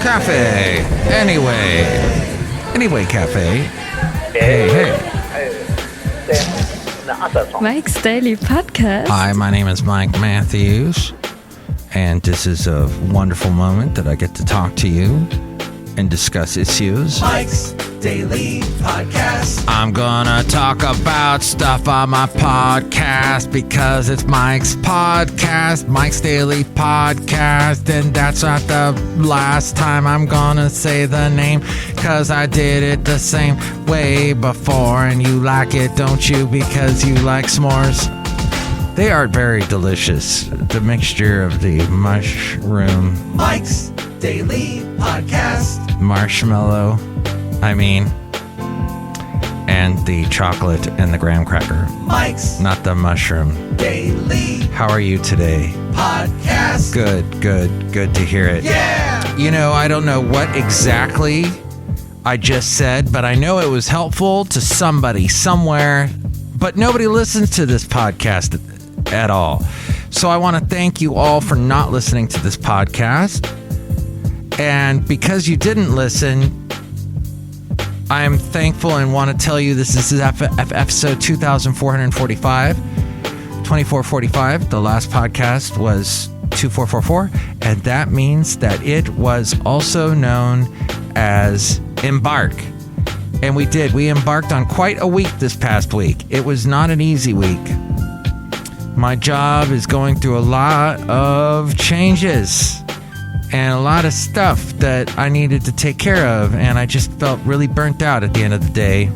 Cafe. Anyway, Cafe. Hey. Mike's Daily Podcast. Hi, my name is Mike Matthews, and this is a wonderful moment that I get to talk to you and discuss issues. Mike's Daily Podcast. I'm gonna talk about stuff on my podcast because it's Mike's podcast, Mike's Daily Podcast, and that's not the last time I'm gonna say the name because I did it the same way before, and you like it, don't you? Because you like s'mores. They are very delicious. The mixture of the mushroom, Mike's Daily Podcast. marshmallow, and the chocolate and the graham cracker. Mike's Not the mushroom. Daily How are you today? Podcast. Good to hear it. Yeah! You know, I don't know what exactly I just said, but I know it was helpful to somebody somewhere, but nobody listens to this podcast at all. So I want to thank you all for not listening to this podcast. And because you didn't listen, I am thankful and want to tell you this is episode 2445. The last podcast was 2444, and that means that it was also known as Embark. And we embarked on quite a week this past week. It was not an easy week. My job is going through a lot of changes and a lot of stuff that I needed to take care of, and I just felt really burnt out at the end of the day.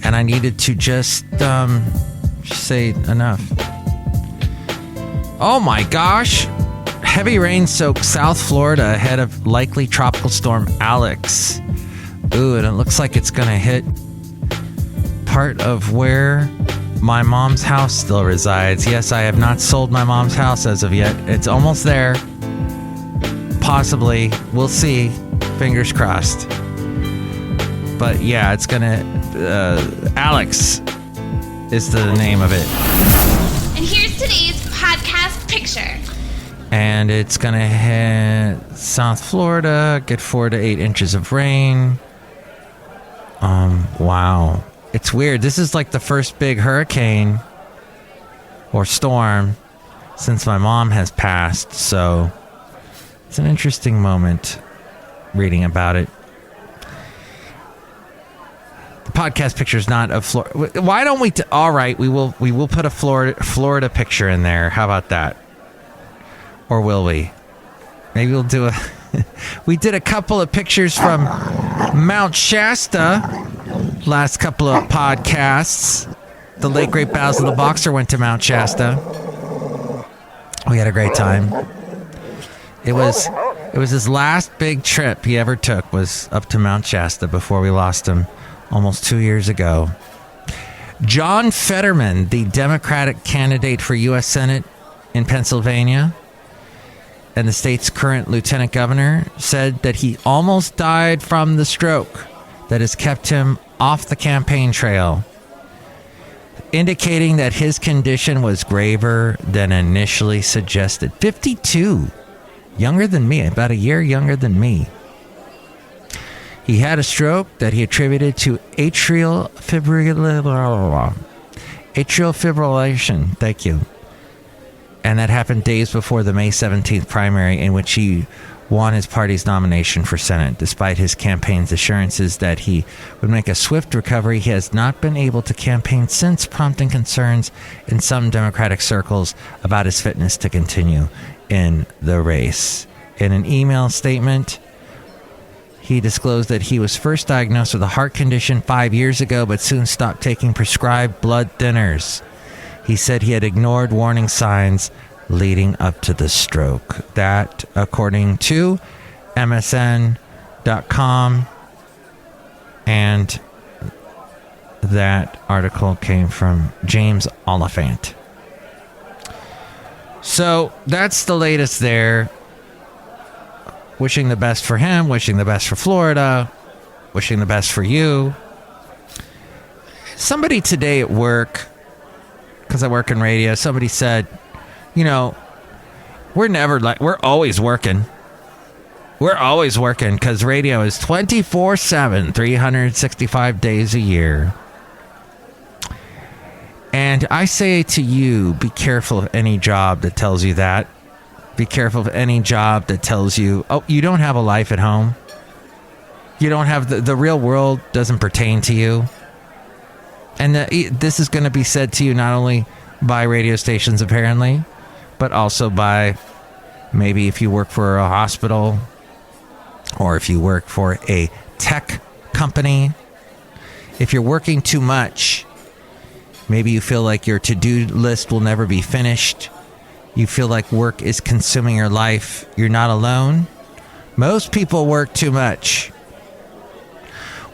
And I needed to just say enough. Oh my gosh! Heavy rain soaked South Florida ahead of likely tropical storm Alex. Ooh, and it looks like it's gonna hit part of where my mom's house still resides. Yes, I have not sold my mom's house as of yet. It's almost there. Possibly. We'll see. Fingers crossed. But yeah, it's gonna... Alex is the name of it. And here's today's podcast picture. And it's gonna hit South Florida, get 4 to 8 inches of rain. Wow. It's weird. This is like the first big hurricane or storm since my mom has passed. So it's an interesting moment reading about it. The podcast picture is not of Florida. Why don't we? All right, we will put a Florida picture in there. How about that? Or will we? Maybe we'll do a. We did a couple of pictures from Mount Shasta. Last couple of podcasts, the late great Basil the Boxer went to Mount Shasta. We had a great time. It was his last big trip he ever took was up to Mount Shasta before we lost him almost 2 years ago. John Fetterman, the Democratic candidate for U.S. Senate in Pennsylvania and the state's current lieutenant governor, said that he almost died from the stroke that has kept him off the campaign trail, indicating that his condition was graver than initially suggested. 52, younger than me, about a year younger than me. He had a stroke that he attributed to atrial fibrillation. Thank you. And that happened days before the May 17th primary, in which he won his party's nomination for Senate. Despite his campaign's assurances that he would make a swift recovery, he has not been able to campaign since, prompting concerns in some Democratic circles about his fitness to continue in the race. In an email statement, he disclosed that he was first diagnosed with a heart condition 5 years ago, but soon stopped taking prescribed blood thinners. He said he had ignored warning signs leading up to the stroke. That, according to MSN.com, and that article came from James Oliphant. So that's the latest there. Wishing the best for him, wishing the best for Florida, wishing the best for you. Somebody today at work, because I work in radio, somebody said, you know, we're always working. We're always working because radio is 24/7, 365 days a year. And I say to you, be careful of any job that tells you that. Be careful of any job that tells you, oh, you don't have a life at home. You don't have the real world doesn't pertain to you. And this is going to be said to you not only by radio stations, apparently, but also by maybe if you work for a hospital or if you work for a tech company. If you're working too much, maybe you feel like your to-do list will never be finished. You feel like work is consuming your life. You're not alone. Most people work too much.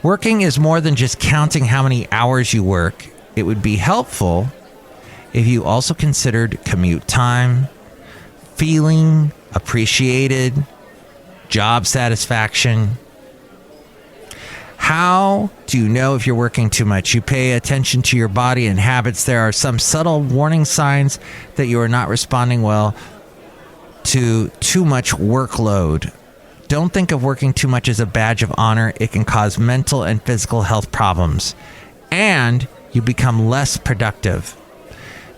Working is more than just counting how many hours you work. It would be helpful if you also considered commute time, feeling appreciated, job satisfaction. How do you know if you're working too much? You pay attention to your body and habits. There are some subtle warning signs that you are not responding well to too much workload. Don't think of working too much as a badge of honor. It can cause mental and physical health problems, and you become less productive.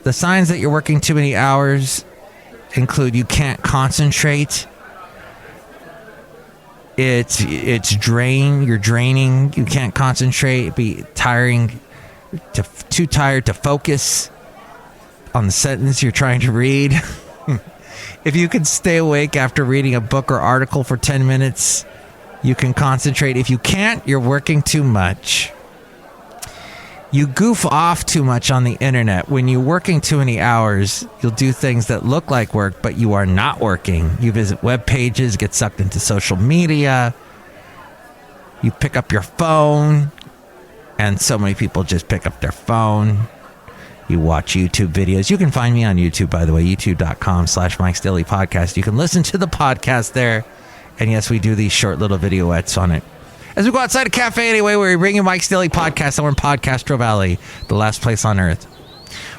The signs that you're working too many hours include you can't concentrate. It's drain. You're draining. You can't concentrate. Be tiring. Too tired to focus on the sentence you're trying to read. If you can stay awake after reading a book or article for 10 minutes, you can concentrate. If you can't, you're working too much. You goof off too much on the internet. When you're working too many hours, you'll do things that look like work, but you are not working. You visit web pages, get sucked into social media. You pick up your phone, and so many people just pick up their phone. You watch YouTube videos. You can find me on YouTube, by the way, youtube.com/MikesDailyPodcast. You can listen to the podcast there. And yes, we do these short little videoettes on it. As we go outside a cafe anyway, where we bring you Mike's Daily Podcast somewhere in Podcastro Valley, the last place on earth.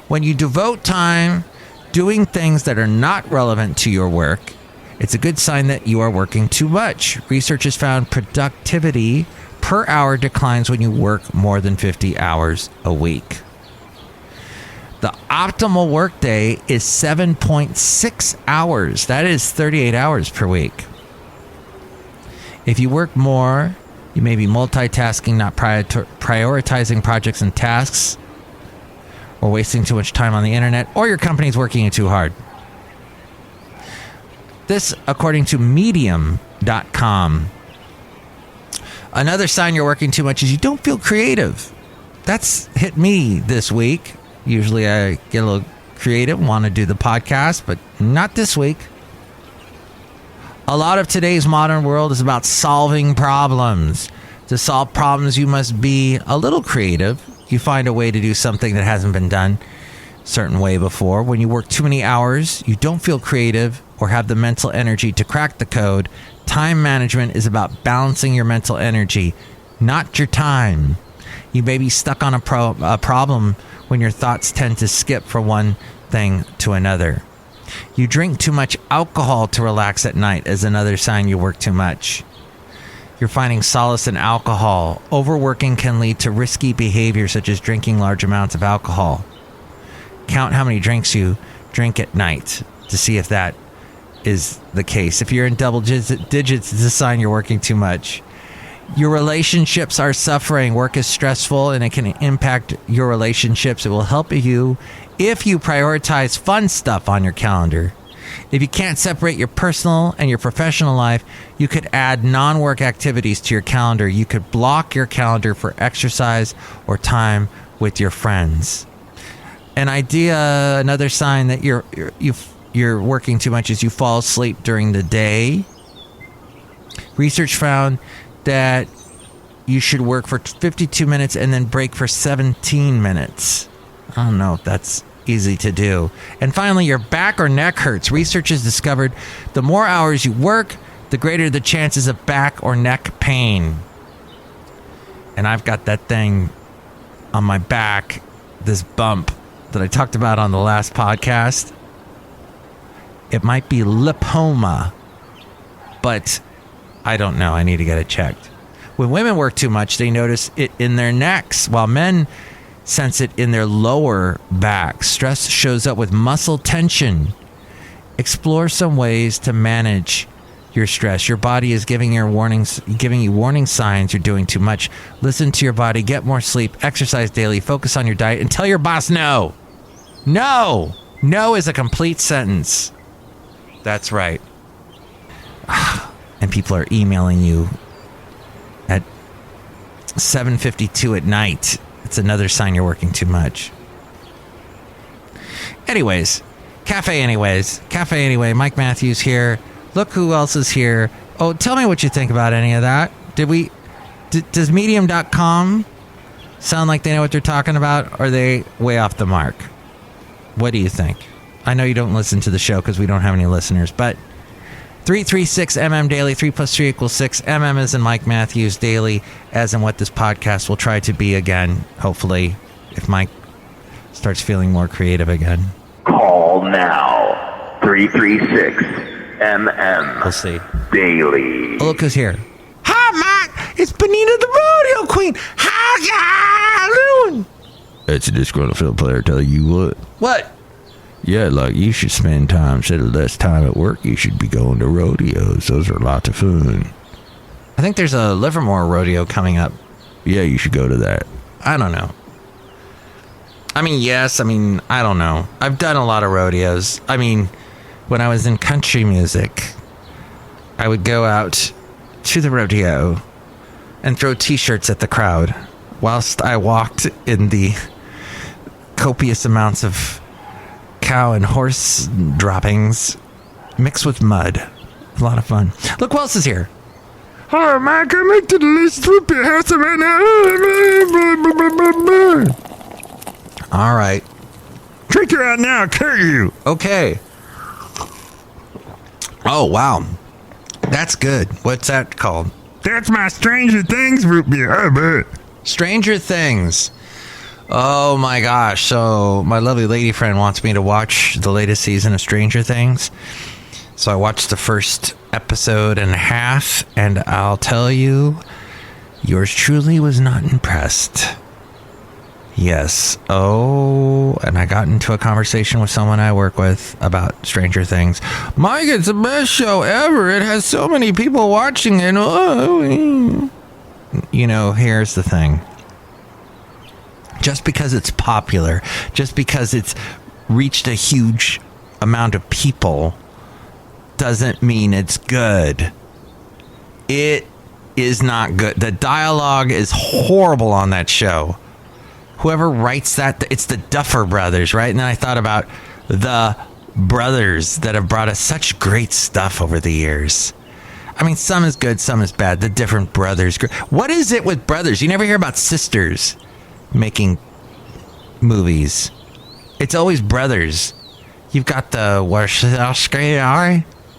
When you devote time doing things that are not relevant to your work, it's a good sign that you are working too much. Research has found productivity per hour declines when you work more than 50 hours a week. The optimal workday is 7.6 hours. That is 38 hours per week. If you work more, you may be multitasking, not prioritizing projects and tasks, or wasting too much time on the internet, or your company's working you too hard. This, according to Medium.com. Another sign you're working too much is you don't feel creative. That's hit me this week. Usually I get a little creative, want to do the podcast, but not this week. A lot of today's modern world is about solving problems. To solve problems, you must be a little creative. You find a way to do something that hasn't been done a certain way before. When you work too many hours, you don't feel creative or have the mental energy to crack the code. Time management is about balancing your mental energy, not your time. You may be stuck on a problem when your thoughts tend to skip from one thing to another. You drink too much alcohol to relax at night as another sign you work too much. You're finding solace in alcohol. Overworking can lead to risky behavior such as drinking large amounts of alcohol. Count how many drinks you drink at night to see if that is the case. If you're in double digits, it's a sign you're working too much. Your relationships are suffering. Work is stressful and it can impact your relationships. It will help you if you prioritize fun stuff on your calendar. If you can't separate your personal and your professional life, you could add non-work activities to your calendar. You could block your calendar for exercise or time with your friends. Another sign that you're working too much is you fall asleep during the day. Research found that you should work for 52 minutes and then break for 17 minutes. I don't know if that's easy to do. And finally, your back or neck hurts. Research has discovered the more hours you work, the greater the chances of back or neck pain. And I've got that thing on my back, this bump that I talked about on the last podcast. It might be lipoma, but I don't know. I need to get it checked. When women work too much, they notice it in their necks, while men sense it in their lower back. Stress shows up with muscle tension. Explore some ways to manage your stress. Your body is giving you warning signs you're doing too much. Listen to your body, get more sleep, exercise daily, focus on your diet, and tell your boss no. No. No is a complete sentence. That's right. And people are emailing you at 7:52 at night. It's another sign you're working too much. Anyways, Cafe Anyway, Mike Matthews here. Look who else is here. Oh, tell me what you think about any of that. Does Medium.com sound like they know what they're talking about? Or are they way off the mark? What do you think? I know you don't listen to the show because we don't have any listeners, but 336MM Daily, 3 plus 3 equals 6. MM is in Mike Matthews Daily, as in what this podcast will try to be again, hopefully, if Mike starts feeling more creative again. Call now. 336MM. We'll see. Daily. Oh, look who's here. Hi, Mike. It's Benita the Rodeo Queen. How you doing? It's a Disgruntled Fiddle Player telling you what. What? Yeah, like you should spend time, instead of less time at work, you should be going to rodeos. Those are lots of fun. I think there's a Livermore rodeo coming up. Yeah, you should go to that. I don't know. I don't know. I've done a lot of rodeos. When I was in country music, I would go out to the rodeo and throw t-shirts at the crowd whilst I walked in the copious amounts of cow and horse droppings mixed with mud. A lot of fun. Look who else is here. Hi, Mike. I make to the list with your house right now. All right. Drink her out now. Kill you. Okay. Oh, wow. That's good. What's that called? That's my Stranger Things root beer. I bet. Stranger Things. Oh my gosh. So my lovely lady friend wants me to watch the latest season of Stranger Things. So I watched the first episode and a half, and I'll tell you, yours truly was not impressed. Yes. Oh, and I got into a conversation with someone I work with about Stranger Things. Mike, it's the best show ever. It has so many people watching it. Oh. Here's the thing. Just because it's popular, just because it's reached a huge amount of people, doesn't mean it's good. It is not good. The dialogue is horrible on that show. Whoever writes that, it's the Duffer Brothers, right? And then I thought about the brothers that have brought us such great stuff over the years. Some is good, some is bad. The different brothers. What is it with brothers? You never hear about sisters making movies. It's always brothers. You've got the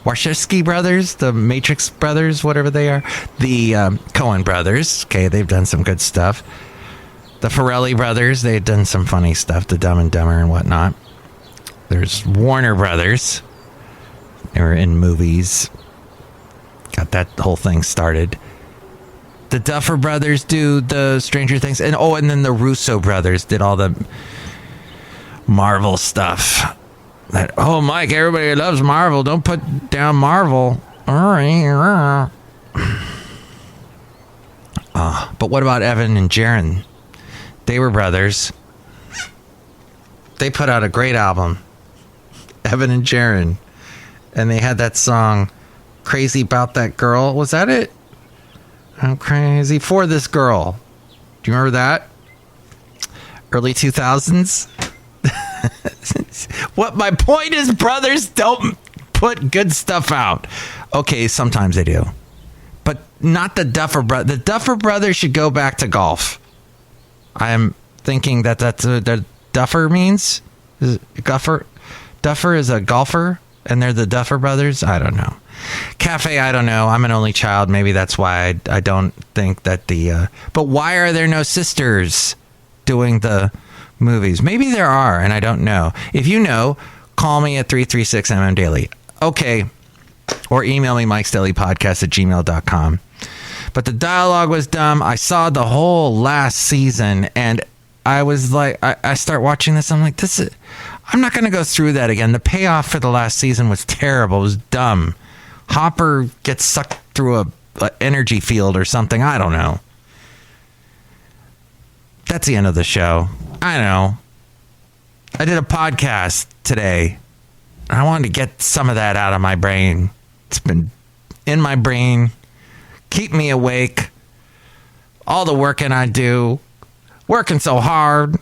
Wachowski brothers, the Matrix brothers, whatever they are. The Coen brothers. Okay, they've done some good stuff. The Farrelly brothers, they've done some funny stuff, the Dumb and Dumber and whatnot. There's Warner brothers. They were in movies. Got that whole thing started. The Duffer Brothers do the Stranger Things. And then the Russo brothers did all the Marvel stuff. Mike, everybody loves Marvel. Don't put down Marvel. All right. But what about Evan and Jaron? They were brothers. They put out a great album. Evan and Jaron. And they had that song, Crazy About That Girl. Was that it? I'm crazy for this girl. Do you remember that? Early 2000s? What my point is, brothers don't put good stuff out. Okay, sometimes they do. But not the Duffer Brothers. The Duffer Brothers should go back to golf. I am thinking that's what the Duffer means. Duffer is a golfer, and they're the Duffer Brothers? I don't know. Cafe, I don't know. I'm an only child. Maybe that's why I don't think that but why are there no sisters doing the movies? Maybe there are, and I don't know. If you know, call me at 336MM Daily. Okay, or email me MikesDailyPodcast@gmail.com. But the dialogue was dumb. I saw the whole last season, and I was like, I start watching this. I'm like, I'm not going to go through that again. The payoff for the last season was terrible. It was dumb. Hopper gets sucked through a energy field or something. I don't know. That's the end of the show. I know. I did a podcast today. I wanted to get some of that out of my brain. It's been in my brain. Keep me awake. All the working I do. Working so hard.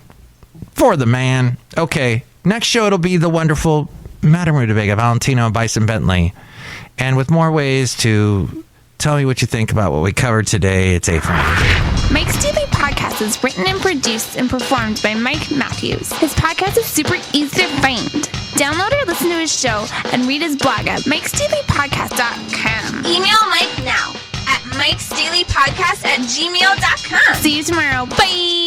For the man. Okay. Next show, it'll be the wonderful Madame Rootabega, Valentino, and Bison Bentley. And with more ways to tell me what you think about what we covered today, it's April. Mike's Daily Podcast is written and produced and performed by Mike Matthews. His podcast is super easy to find. Download or listen to his show and read his blog at MikesDailyPodcast.com. Email Mike now at MikesDailyPodcast@gmail.com. See you tomorrow. Bye!